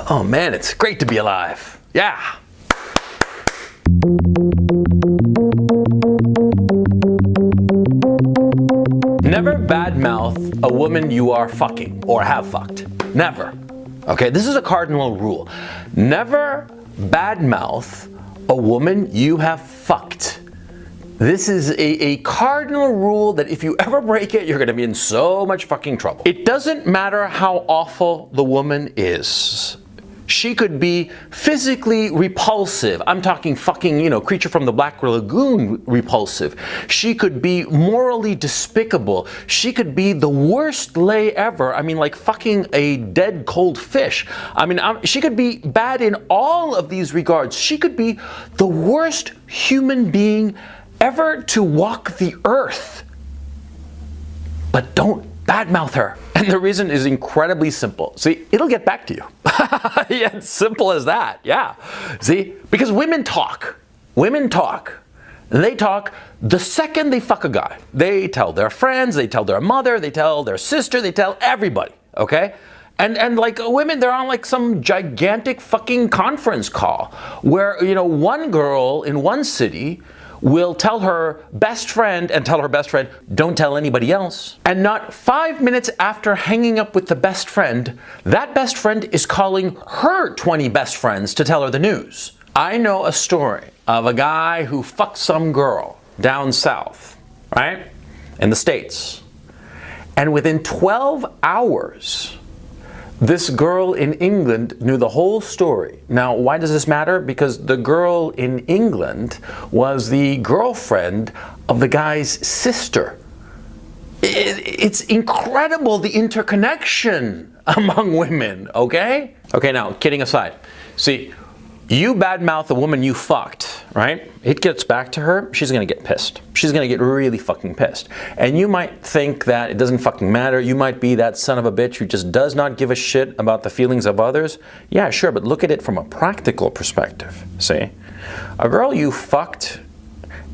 Oh man, it's great to be alive. Yeah. Never badmouth a woman you are fucking or have fucked. Never. Okay, this is a cardinal rule. Never badmouth a woman you have fucked. This is a cardinal rule that if you ever break it, you're gonna be in so much fucking trouble. It doesn't matter how awful the woman is. She could be physically repulsive. I'm talking fucking, Creature from the Black Lagoon repulsive. She could be morally despicable. She could be the worst lay ever. I mean, like fucking a dead cold fish. I mean, she could be bad in all of these regards. She could be the worst human being ever to walk the earth. But don't badmouth her. And the reason is incredibly simple. See, it'll get back to you. Yeah, it's simple as that. Yeah. See, because women talk. Women talk. They talk the second they fuck a guy. They tell their friends, they tell their mother, they tell their sister, they tell everybody. Okay? And like women, they're on like some gigantic fucking conference call where, one girl in one city will tell her best friend and tell her best friend, don't tell anybody else. And not 5 minutes after hanging up with the best friend, that best friend is calling her 20 best friends to tell her the news. I know a story of a guy who fucked some girl down south, right? In the States. And within 12 hours, this girl in England knew the whole story. Now, why does this matter? Because the girl in England was the girlfriend of the guy's sister. It's incredible, the interconnection among women, okay? Okay, now, kidding aside. See, you badmouth the woman you fucked, right? It gets back to her, she's gonna get pissed. She's gonna get really fucking pissed. And you might think that it doesn't fucking matter. You might be that son of a bitch who just does not give a shit about the feelings of others. Yeah, sure, but look at it from a practical perspective, see? A girl you fucked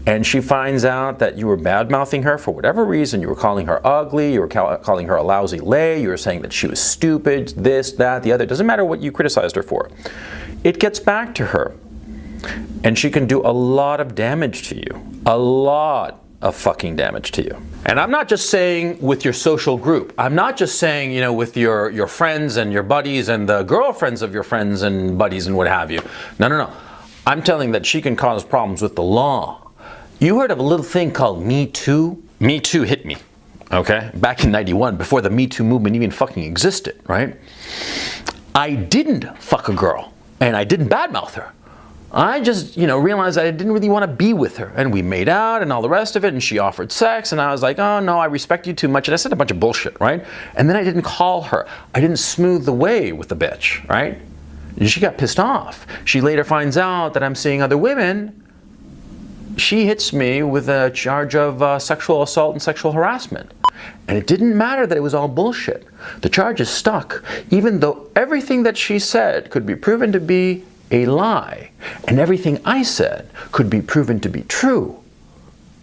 and she finds out that you were bad-mouthing her for whatever reason. You were calling her ugly, you were calling her a lousy lay, you were saying that she was stupid, this, that, the other. It doesn't matter what you criticized her for. It gets back to her. And she can do a lot of damage to you. A lot of fucking damage to you. And I'm not just saying with your social group. I'm not just saying, with your friends and your buddies and the girlfriends of your friends and buddies and what have you. No. I'm telling that she can cause problems with the law. You heard of a little thing called Me Too? Me Too hit me, okay? Back in '91, before the Me Too movement even fucking existed, right? I didn't fuck a girl, and I didn't badmouth her. I just, realized that I didn't really want to be with her. And we made out and all the rest of it, and she offered sex, and I was like, oh no, I respect you too much. And I said a bunch of bullshit, right? And then I didn't call her. I didn't smooth the way with the bitch, right? And she got pissed off. She later finds out that I'm seeing other women. She hits me with a charge of sexual assault and sexual harassment. And it didn't matter that it was all bullshit. The charge is stuck, even though everything that she said could be proven to be a lie, and everything I said could be proven to be true.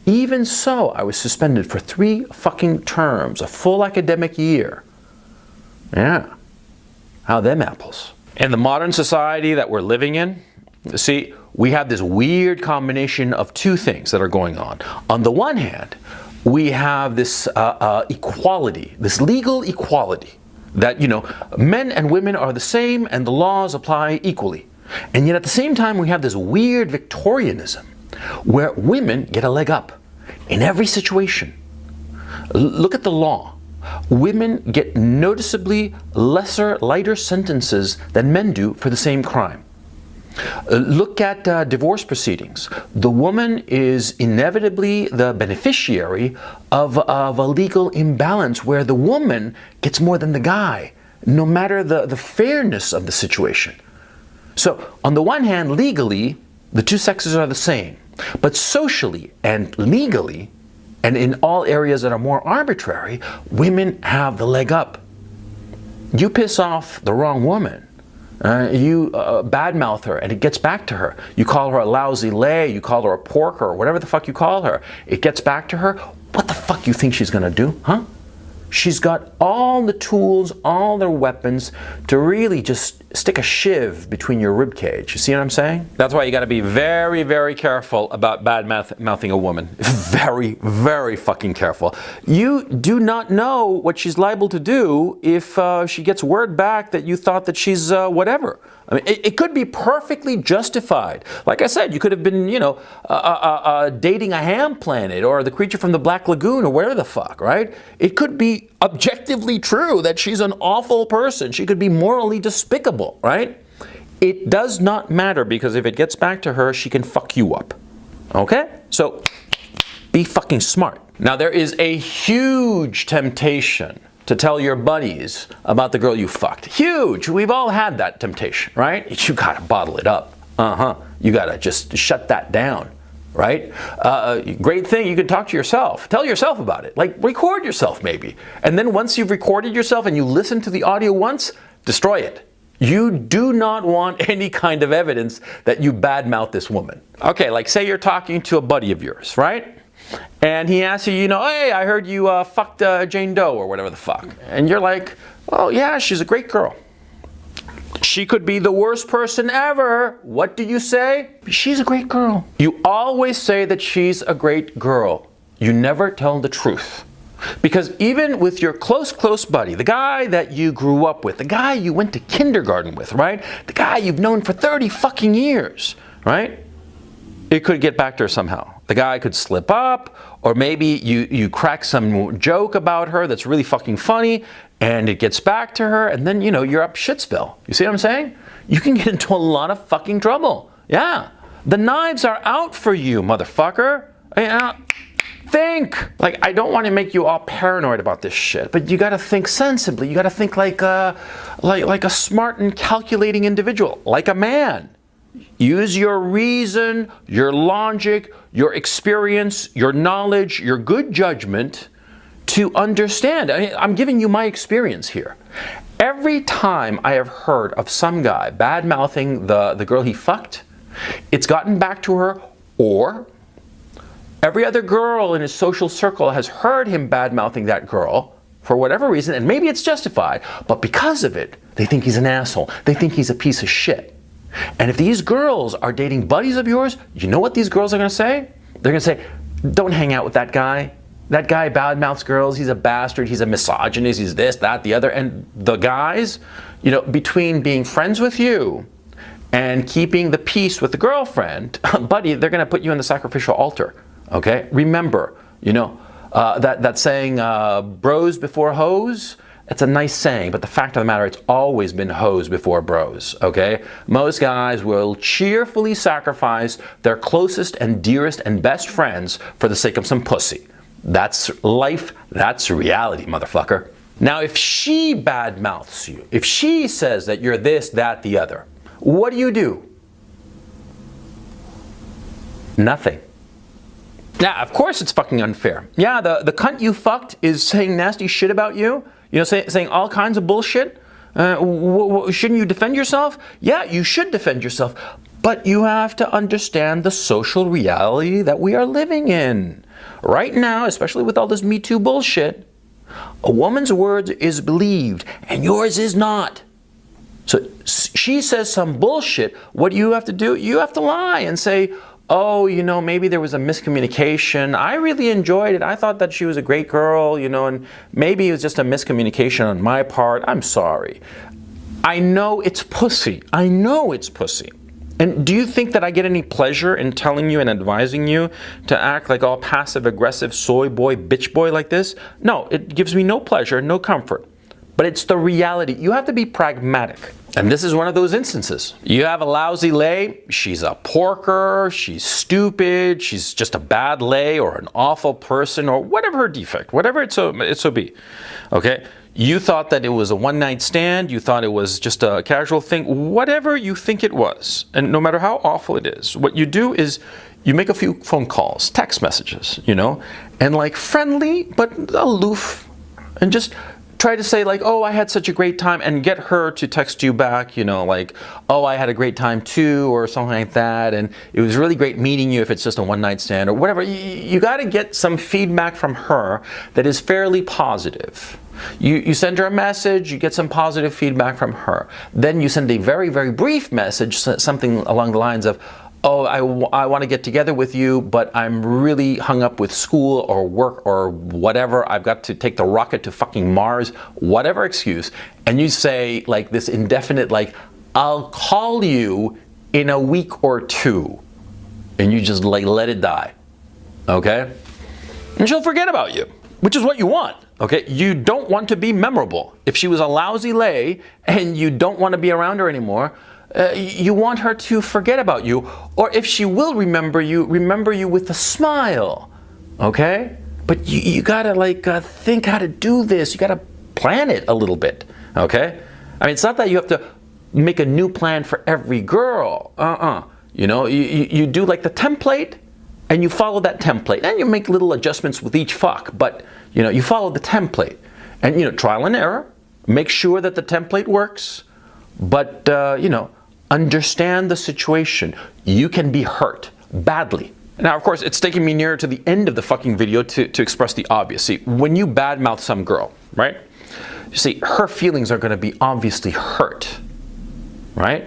Even so, I was suspended for 3 fucking terms, a full academic year. Yeah. How them apples? In the modern society that we're living in, see, we have this weird combination of 2 things that are going on. On the one hand, we have this equality, this legal equality, that, men and women are the same and the laws apply equally. And yet at the same time, we have this weird Victorianism where women get a leg up in every situation. Look at the law. Women get noticeably lighter sentences than men do for the same crime. Look at divorce proceedings. The woman is inevitably the beneficiary of a legal imbalance where the woman gets more than the guy, no matter the fairness of the situation. So, on the one hand, legally, the 2 sexes are the same. But socially and legally, and in all areas that are more arbitrary, women have the leg up. You piss off the wrong woman. You badmouth her, and it gets back to her. You call her a lousy lay, you call her a porker, or whatever the fuck you call her. It gets back to her. What the fuck you think she's gonna do, huh? She's got all the tools, all the weapons to really just stick a shiv between your rib cage. You see what I'm saying? That's why you got to be very, very careful about bad-mouthing a woman. Very, very fucking careful. You do not know what she's liable to do if she gets word back that you thought that she's whatever. I mean, it could be perfectly justified. Like I said, you could have been, you know, dating a ham planet or the creature from the Black Lagoon or whatever the fuck, right? It could be objectively true that she's an awful person. She could be morally despicable, right? It does not matter, because if it gets back to her, she can fuck you up. Okay? So, be fucking smart. Now, there is a huge temptation to tell your buddies about the girl you fucked. Huge. We've all had that temptation, right? You gotta bottle it up. You gotta just shut that down, right? Great thing, you can talk to yourself. Tell yourself about it. Like, record yourself maybe. And then once you've recorded yourself and you listen to the audio once, destroy it. You do not want any kind of evidence that you badmouth this woman. Okay, like say you're talking to a buddy of yours, right? And he asks you, you know, hey, I heard you fucked Jane Doe or whatever the fuck. And you're like, well, yeah, she's a great girl. She could be the worst person ever. What do you say? She's a great girl. You always say that she's a great girl. You never tell the truth. Because even with your close buddy, the guy that you grew up with, the guy you went to kindergarten with, right? The guy you've known for 30 fucking years, right? It could get back to her somehow. The guy could slip up, or maybe you crack some joke about her that's really fucking funny, and it gets back to her, and then, you know, you're up shitsville. You see what I'm saying? You can get into a lot of fucking trouble. Yeah. The knives are out for you, motherfucker. Think. Like, I don't want to make you all paranoid about this shit, but you got to think sensibly. You got to think like a smart and calculating individual, like a man. Use your reason, your logic, your experience, your knowledge, your good judgment to understand. I mean, I'm giving you my experience here. Every time I have heard of some guy bad-mouthing the girl he fucked, it's gotten back to her, or every other girl in his social circle has heard him bad-mouthing that girl for whatever reason, and maybe it's justified, but because of it, they think he's an asshole. They think he's a piece of shit. And if these girls are dating buddies of yours, you know what these girls are going to say? They're going to say, don't hang out with that guy. That guy badmouths girls. He's a bastard. He's a misogynist. He's this, that, the other. And the guys, you know, between being friends with you and keeping the peace with the girlfriend, buddy, they're going to put you on the sacrificial altar. Okay? Remember, you know, that saying, bros before hoes. It's a nice saying, but the fact of the matter, it's always been hoes before bros, okay? Most guys will cheerfully sacrifice their closest and dearest and best friends for the sake of some pussy. That's life, that's reality, motherfucker. Now, if she badmouths you, if she says that you're this, that, the other, what do? Nothing. Yeah, of course it's fucking unfair. Yeah, the cunt you fucked is saying nasty shit about you. You know, saying all kinds of bullshit. Shouldn't you defend yourself? Yeah, you should defend yourself. But you have to understand the social reality that we are living in. Right now, especially with all this Me Too bullshit, a woman's word is believed and yours is not. So she says some bullshit. What do you have to do? You have to lie and say, oh, you know, maybe there was a miscommunication. I really enjoyed it. I thought that she was a great girl, you know, and maybe it was just a miscommunication on my part. I'm sorry. I know it's pussy. I know it's pussy. And do you think that I get any pleasure in telling you and advising you to act like all passive-aggressive soy boy, bitch boy like this? No, it gives me no pleasure, no comfort. But it's the reality. You have to be pragmatic. And this is one of those instances. You have a lousy lay, she's a porker, she's stupid, she's just a bad lay or an awful person or whatever her defect, whatever it so be. Okay? You thought that it was a one-night stand, you thought it was just a casual thing, whatever you think it was. And no matter how awful it is, what you do is you make a few phone calls, text messages, you know, and like friendly but aloof, and just try to say like, oh, I had such a great time, and get her to text you back, you know, like, oh, I had a great time too, or something like that, and it was really great meeting you if it's just a one-night stand or whatever. You got to get some feedback from her that is fairly positive. You send her a message, you get some positive feedback from her. Then you send a very, very brief message, something along the lines of, oh, I want to get together with you, but I'm really hung up with school or work or whatever. I've got to take the rocket to fucking Mars, whatever excuse. And you say like this indefinite, like, I'll call you in a week or two. And you just like let it die. Okay? And she'll forget about you, which is what you want. Okay? You don't want to be memorable. If she was a lousy lay and you don't want to be around her anymore, you want her to forget about you, or if she will remember you with a smile, okay? But you gotta like think how to do this. You gotta plan it a little bit, okay? I mean, it's not that you have to make a new plan for every girl. You know, you do like the template, and you follow that template, and you make little adjustments with each fuck. But you know, you follow the template, and you know, trial and error. Make sure that the template works, but you know, understand the situation. You can be hurt badly. Now, of course, it's taking me nearer to the end of the fucking video to express the obvious. See, when you badmouth some girl, right? You see, her feelings are going to be obviously hurt, right?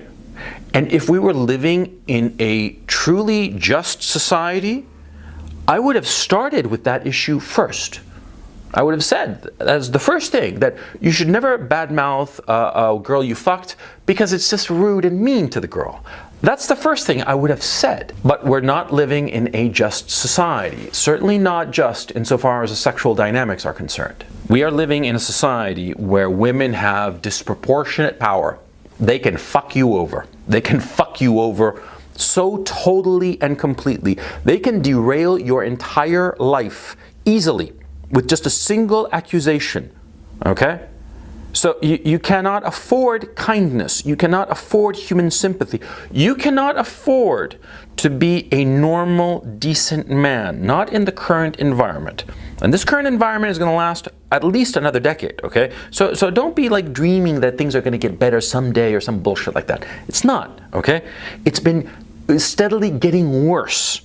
And if we were living in a truly just society, I would have started with that issue first. I would have said as the first thing that you should never badmouth a girl you fucked because it's just rude and mean to the girl. That's the first thing I would have said. But we're not living in a just society. Certainly not just insofar as the sexual dynamics are concerned. We are living in a society where women have disproportionate power. They can fuck you over. They can fuck you over so totally and completely. They can derail your entire life easily with just a single accusation, okay? So you cannot afford kindness. You cannot afford human sympathy. You cannot afford to be a normal, decent man, not in the current environment. And this current environment is going to last at least another decade, okay? So don't be like dreaming that things are going to get better someday or some bullshit like that. It's not, okay? It's been steadily getting worse.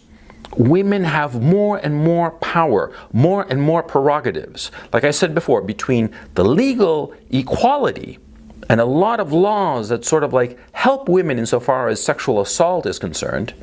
Women have more and more power, more and more prerogatives. Like I said before, between the legal equality and a lot of laws that sort of like help women insofar as sexual assault is concerned,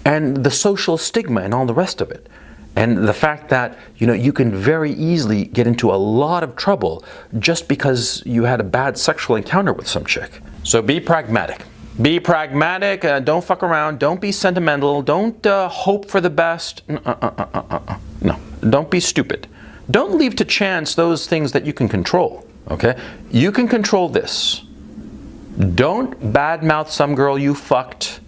and the social stigma and all the rest of it. And the fact that, you know, you can very easily get into a lot of trouble just because you had a bad sexual encounter with some chick. So be pragmatic. Be pragmatic, don't fuck around, don't be sentimental, don't hope for the best. No, don't be stupid. Don't leave to chance those things that you can control, okay? You can control this. Don't badmouth some girl you fucked.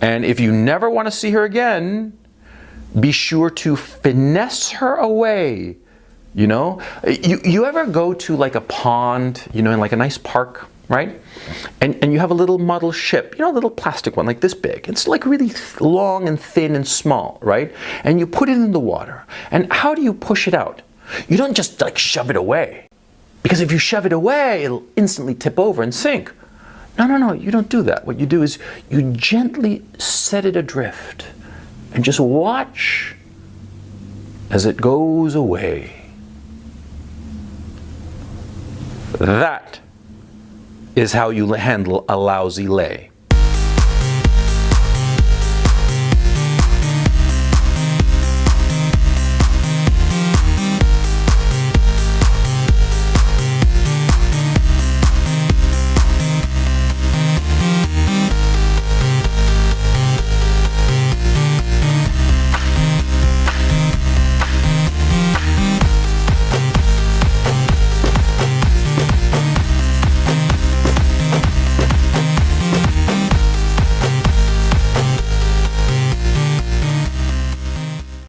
And if you never want to see her again, be sure to finesse her away, you know? You ever go to like a pond, you know, in like a nice park, right? And you have a little model ship, you know, a little plastic one like this big. It's like really long and thin and small, right? And you put it in the water. And how do you push it out? You don't just like shove it away. Because if you shove it away, it'll instantly tip over and sink. No, you don't do that. What you do is you gently set it adrift and just watch as it goes away. That is how you handle a lousy lay.